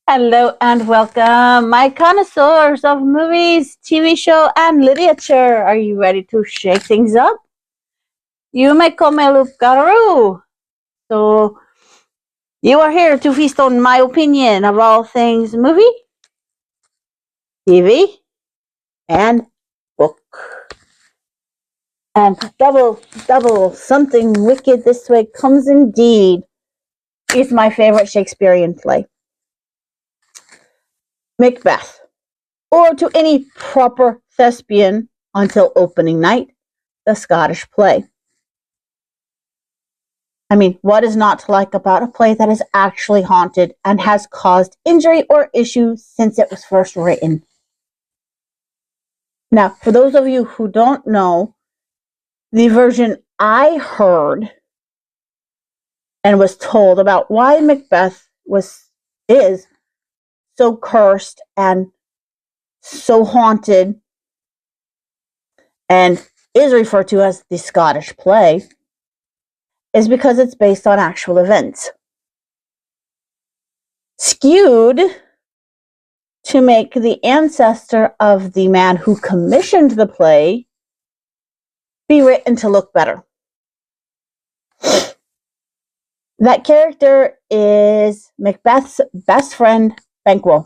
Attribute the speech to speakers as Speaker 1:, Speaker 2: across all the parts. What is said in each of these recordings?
Speaker 1: Hello and welcome, my connoisseurs of movies, TV show, and literature. Are you ready to shake things up? You may call me Luke. So, you are here to feast on my opinion of all things movie, TV, and book. And double, something wicked this way comes indeed is my favorite Shakespearean play, Macbeth. Or to any proper thespian until opening night, the Scottish play. I mean, what is not to like about a play that is actually haunted and has caused injury or issue since it was first written? Now, for those of you who don't know, the version I heard and was told about why Macbeth is so cursed and so haunted and is referred to as the Scottish play is because it's based on actual events, skewed to make the ancestor of the man who commissioned the play be written to look better. That character is Macbeth's best friend, Banquo.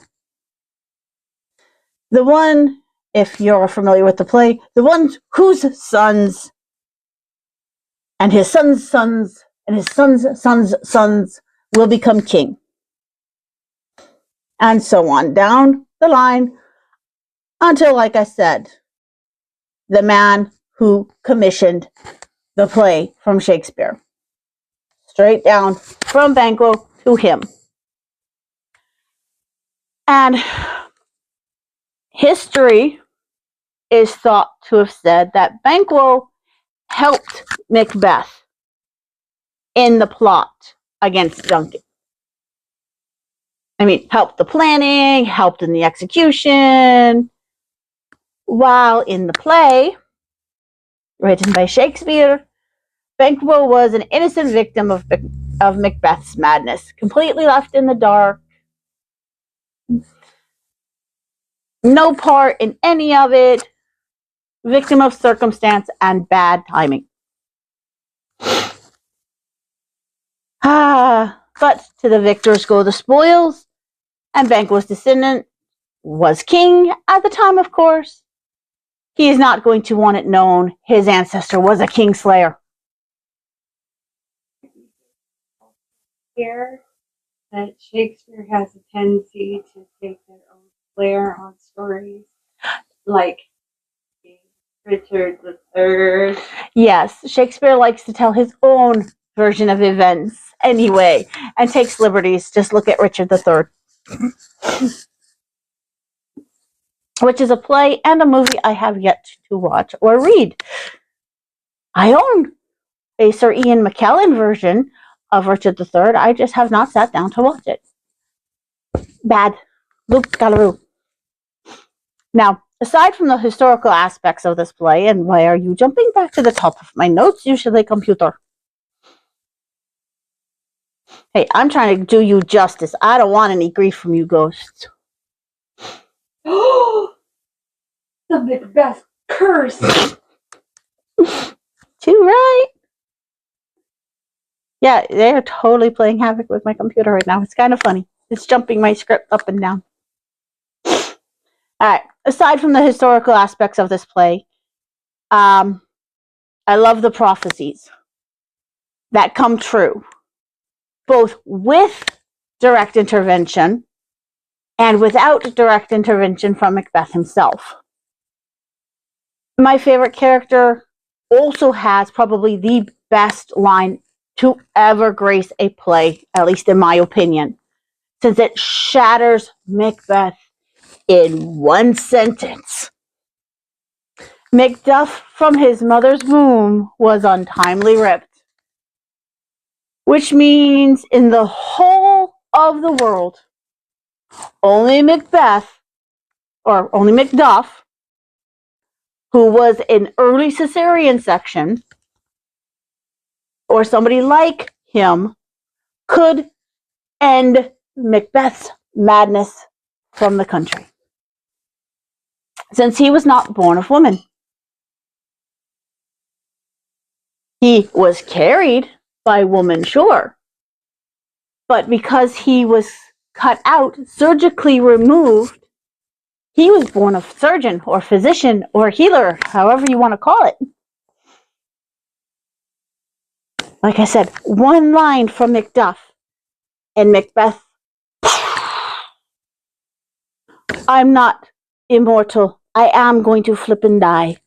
Speaker 1: The one, if you're familiar with the play, the one whose sons and his sons' sons and his sons' sons' sons will become king. And so on, down the line, until, like I said, the man who commissioned the play from Shakespeare. Straight down from Banquo to him. And history is thought to have said that Banquo helped Macbeth in the plot against Duncan. I mean, helped the planning, helped in the execution, while in the play, written by Shakespeare, Banquo was an innocent victim of Macbeth's madness, completely left in the dark, no part in any of it, victim of circumstance and bad timing. But to the victors go the spoils, and Banquo's descendant was king at the time, of course. He is not going to want it known his ancestor was a kingslayer.
Speaker 2: Here that Shakespeare has a tendency to take their own flair on stories, like Richard III.
Speaker 1: Yes, Shakespeare likes to tell his own version of events anyway, and takes liberties. Just look at Richard III. Which is a play and a movie I have yet to watch or read. I own a Sir Ian McKellen version of Richard III. I just have not sat down to watch it. Bad. Luke Gallaroo. Now, aside from the historical aspects of this play, and why are you jumping back to the top of my notes, usually computer? Hey, I'm trying to do you justice. I don't want any grief from you ghosts.
Speaker 2: The Macbeth curse!
Speaker 1: Too right. Yeah, they're totally playing havoc with my computer right now. It's kind of funny. It's jumping my script up and down. Alright, aside from the historical aspects of this play, I love the prophecies that come true, both with direct intervention and without direct intervention from Macbeth himself. My favorite character also has probably the best line to ever grace a play, at least in my opinion, since it shatters Macbeth in one sentence. Macduff from his mother's womb was untimely ripped, which means in the whole of the world, only Macbeth, or only Macduff, who was an early cesarean section, or somebody like him, could end Macbeth's madness from the country, since he was not born of woman. He was carried by woman, sure, but because he was cut out, surgically removed, he was born of surgeon or physician or healer, however you want to call it. Like I said, one line from Macduff and Macbeth. I'm not immortal. I am going to flip and die.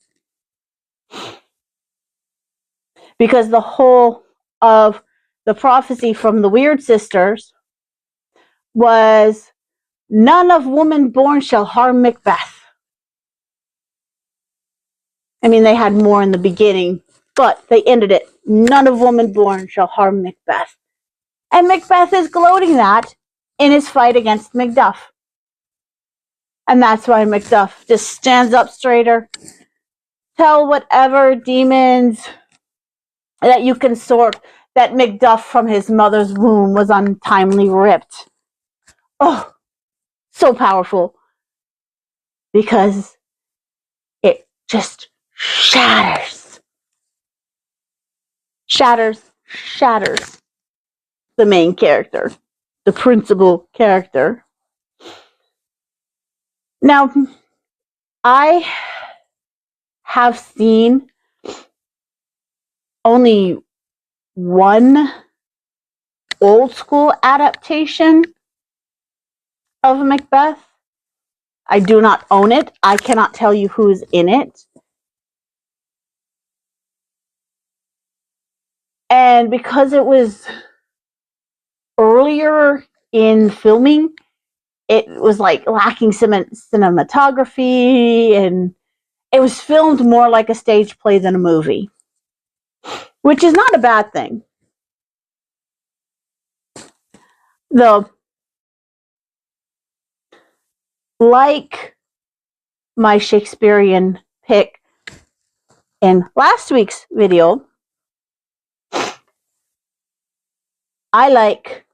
Speaker 1: Because the whole of the prophecy from the Weird Sisters was, none of woman born shall harm Macbeth. I mean, they had more in the beginning, but they ended it. None of woman born shall harm Macbeth. And Macbeth is gloating that in his fight against Macduff. And that's why Macduff just stands up straighter. Tell whatever demons that you can sort that Macduff from his mother's womb was untimely ripped. Oh, so powerful. Because it just shatters the main character, the principal character. Now, I have seen only one old school adaptation of Macbeth. I do not own it. I cannot tell you who's in it. And because it was earlier in filming, it was like lacking cinematography, and it was filmed more like a stage play than a movie, which is not a bad thing. Though, like my Shakespearean pick in last week's video, I like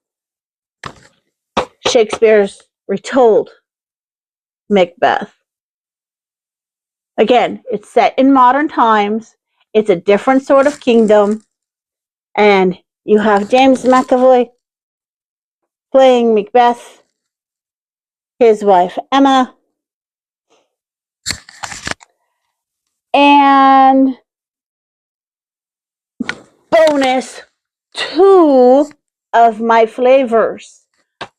Speaker 1: Shakespeare's Retold MacBeth. Again, it's set in modern times. It's a different sort of kingdom. And you have James McAvoy playing Macbeth, his wife Emma, and bonus, 2 of my flavors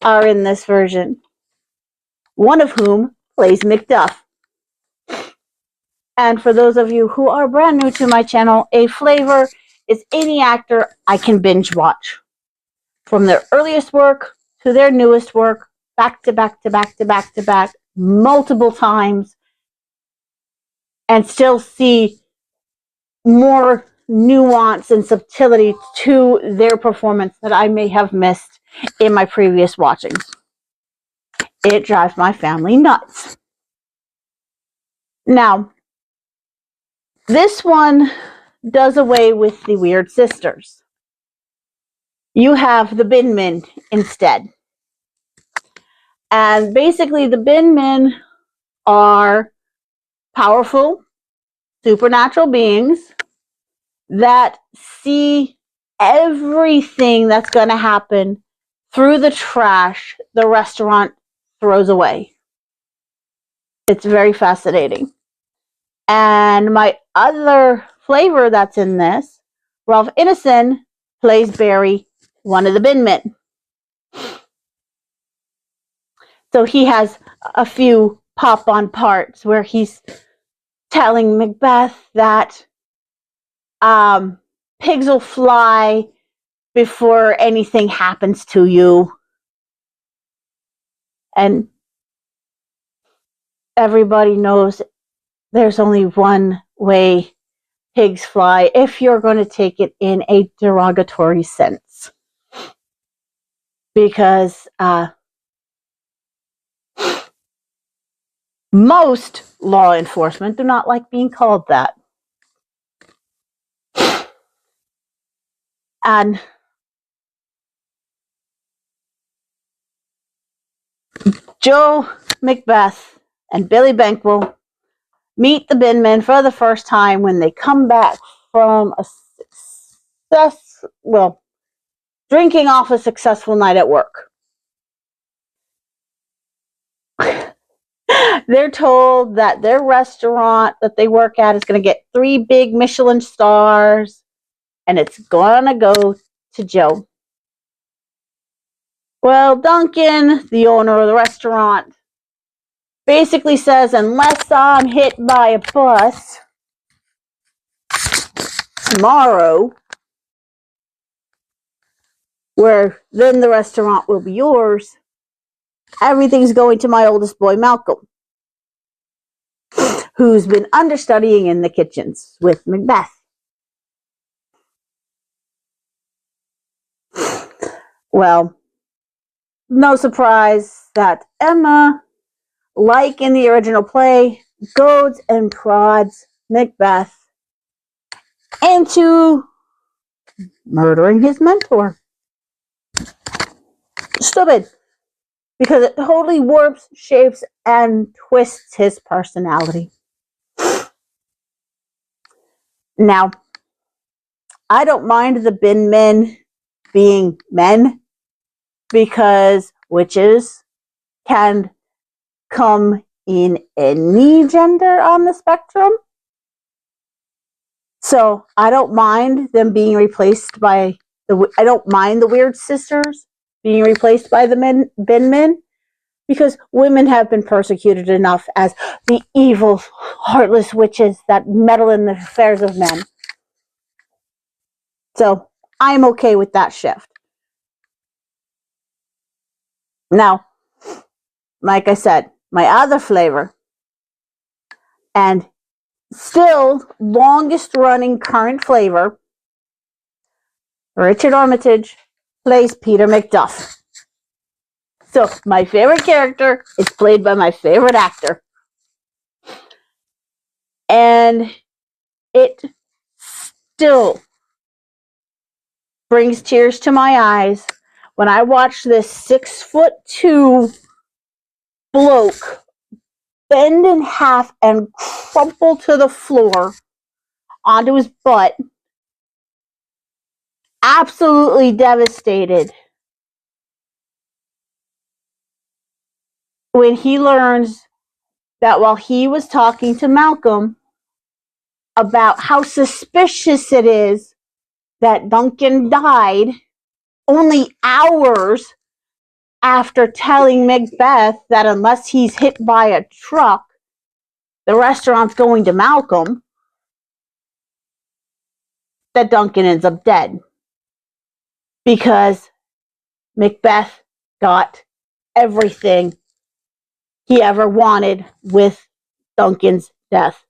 Speaker 1: are in this version, one of whom plays Macduff. And for those of you who are brand new to my channel, a flavor is any actor I can binge watch. From their earliest work to their newest work, back to back to back to back to back, multiple times, and still see more nuance and subtlety to their performance that I may have missed in my previous watchings. It drives my family nuts. Now, this one does away with the Weird Sisters. You have the Binmen instead. And basically, the Binmen are powerful, supernatural beings that see everything that's going to happen through the trash the restaurant throws away. It's very fascinating. And my other flavor that's in this, Ralph Ineson plays Barry, one of the Binmen. So he has a few pop-on parts where he's telling Macbeth that pigs will fly before anything happens to you. And everybody knows there's only one way pigs fly if you're going to take it in a derogatory sense. Because most law enforcement do not like being called that. And Joe MacBeth and Billy Banquo meet the Binmen for the first time when they come back from drinking off a successful night at work. They're told that their restaurant that they work at is going to get 3 big Michelin stars, and it's going to go to Joe. Well, Duncan, the owner of the restaurant, basically says, unless I'm hit by a bus tomorrow, where then the restaurant will be yours, everything's going to my oldest boy, Malcolm, who's been understudying in the kitchens with MacBeth. Well, no surprise that Emma, like in the original play, goads and prods MacBeth into murdering his mentor. Stupid. Because it totally warps, shapes, and twists his personality. Now, I don't mind the bin men being men, because witches can come in any gender on the spectrum. So I don't mind them being replaced by I don't mind the weird sisters being replaced by the bin men, because women have been persecuted enough as the evil, heartless witches that meddle in the affairs of men. So I'm okay with that shift. Now, like I said, my other flavor, and still longest running current flavor, Richard Armitage plays Peter Macduff. So my favorite character is played by my favorite actor. And it still brings tears to my eyes when I watch this 6'2" bloke bend in half and crumple to the floor onto his butt, absolutely devastated, when he learns that while he was talking to Malcolm about how suspicious it is that Duncan died only hours after telling MacBeth that unless he's hit by a truck, the restaurant's going to Malcolm, that Duncan ends up dead. Because MacBeth got everything he ever wanted with Duncan's death.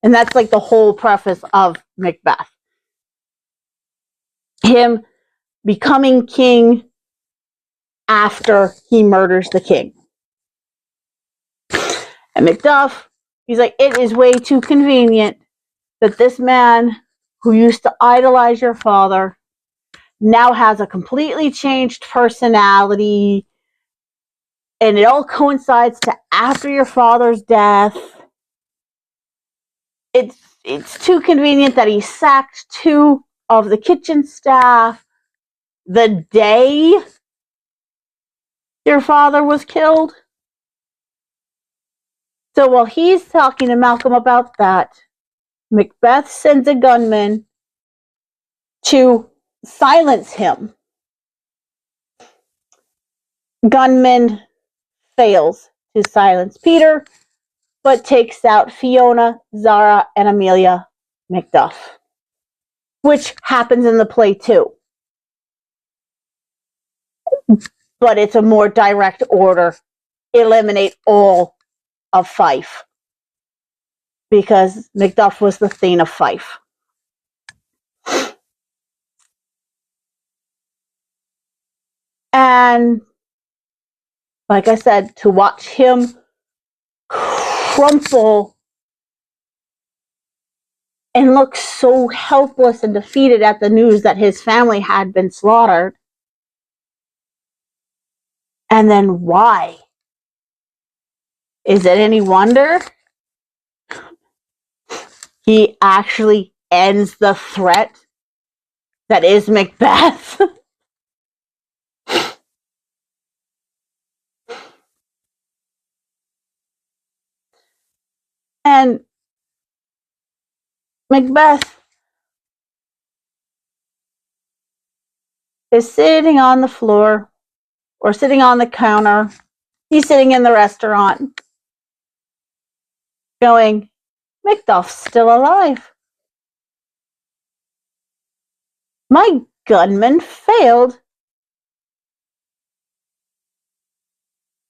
Speaker 1: And that's like the whole preface of MacBeth. Him becoming king after he murders the king. And Macduff, he's like, it is way too convenient that this man who used to idolize your father now has a completely changed personality, and it all coincides to after your father's death. It's too convenient that he sacked 2 of the kitchen staff the day your father was killed. So while he's talking to Malcolm about that, MacBeth sends a gunman to silence him. Gunman fails to silence Peter, but takes out Fiona, Zara, and Amelia Macduff, which happens in the play too. But it's a more direct order. Eliminate all of Fife, because Macduff was the Thane of Fife. And like I said, to watch him crumple and look so helpless and defeated at the news that his family had been slaughtered. And then why Is it any wonder he actually ends the threat that is Macbeth? And Macbeth is sitting on the floor or sitting on the counter. He's sitting in the restaurant going, Macduff's still alive. My gunman failed.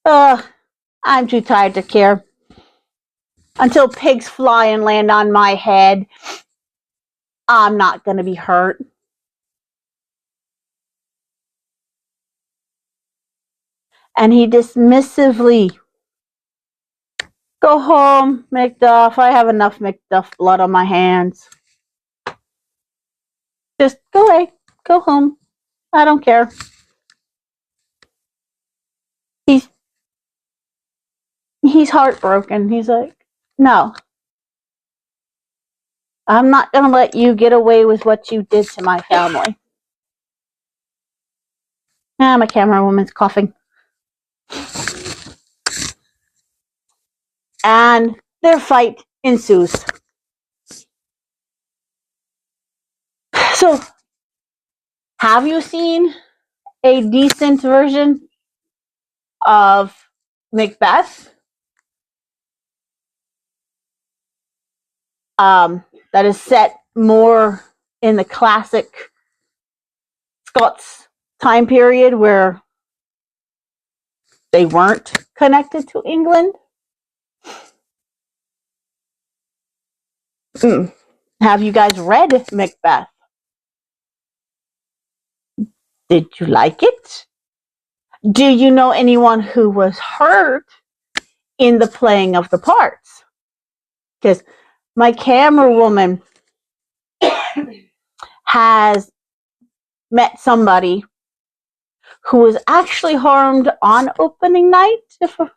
Speaker 1: I'm too tired to care. Until pigs fly and land on my head, I'm not going to be hurt. And he dismissively, go home, Macduff. I have enough Macduff blood on my hands. Just go away. Go home. I don't care. He's heartbroken. He's like, no. I'm not going to let you get away with what you did to my family. My camera woman's coughing. And their fight ensues. So, have you seen a decent version of Macbeth? That is set more in the classic Scots time period where they weren't connected to England. Have you guys read Macbeth? Did you like it? Do you know anyone who was hurt in the playing of the parts? Because my camera woman has met somebody who was actually harmed on opening night.
Speaker 2: No.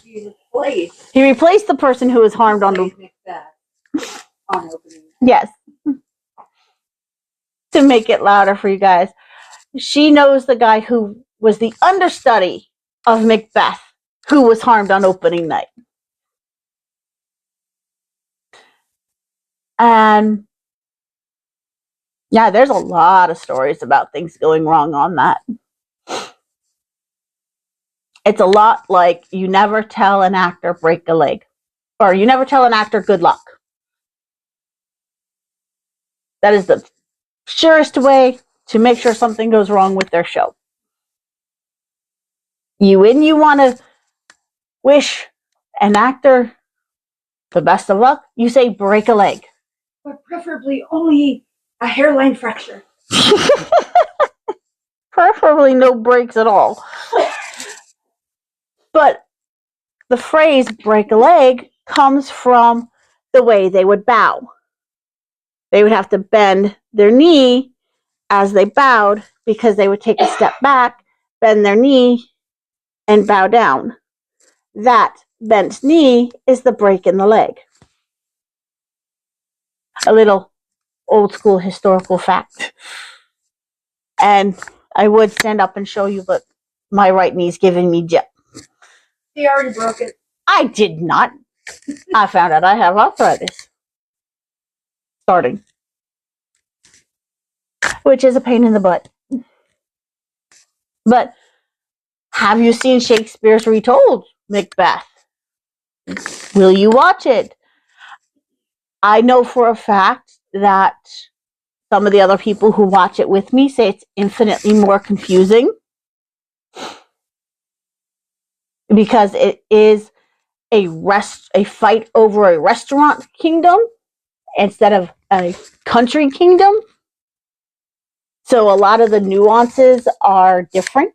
Speaker 1: He replaced the person who was harmed on
Speaker 2: opening night.
Speaker 1: Yes. To make it louder for you guys. She knows the guy who was the understudy of Macbeth, who was harmed on opening night. And yeah, there's a lot of stories about things going wrong on that. It's a lot like you never tell an actor break a leg, or you never tell an actor good luck. That is the surest way to make sure something goes wrong with their show. You want to wish an actor the best of luck, you say break a leg.
Speaker 2: But preferably only a hairline fracture.
Speaker 1: Preferably no breaks at all. But the phrase break a leg comes from the way they would bow. They would have to bend their knee as they bowed because they would take a step back, bend their knee, and bow down. That bent knee is the break in the leg. A little old school historical fact. And I would stand up and show you, but my right knee's giving me jip.
Speaker 2: He already broke it.
Speaker 1: I did not. I found out I have arthritis. Starting. Which is a pain in the butt. But have you seen Shakespeare's Retold MacBeth? Will you watch it? I know for a fact that some of the other people who watch it with me say it's infinitely more confusing because it is a fight over a restaurant kingdom instead of a country kingdom. So a lot of the nuances are different.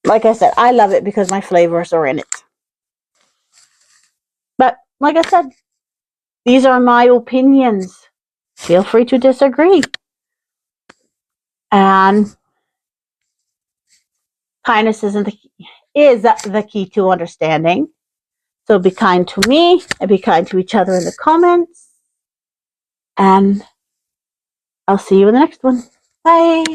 Speaker 1: Like I said, I love it because my flavors are in it. But like I said, these are my opinions. Feel free to disagree. And kindness isn't is the key to understanding. So be kind to me and be kind to each other in the comments. And I'll see you in the next one. Bye.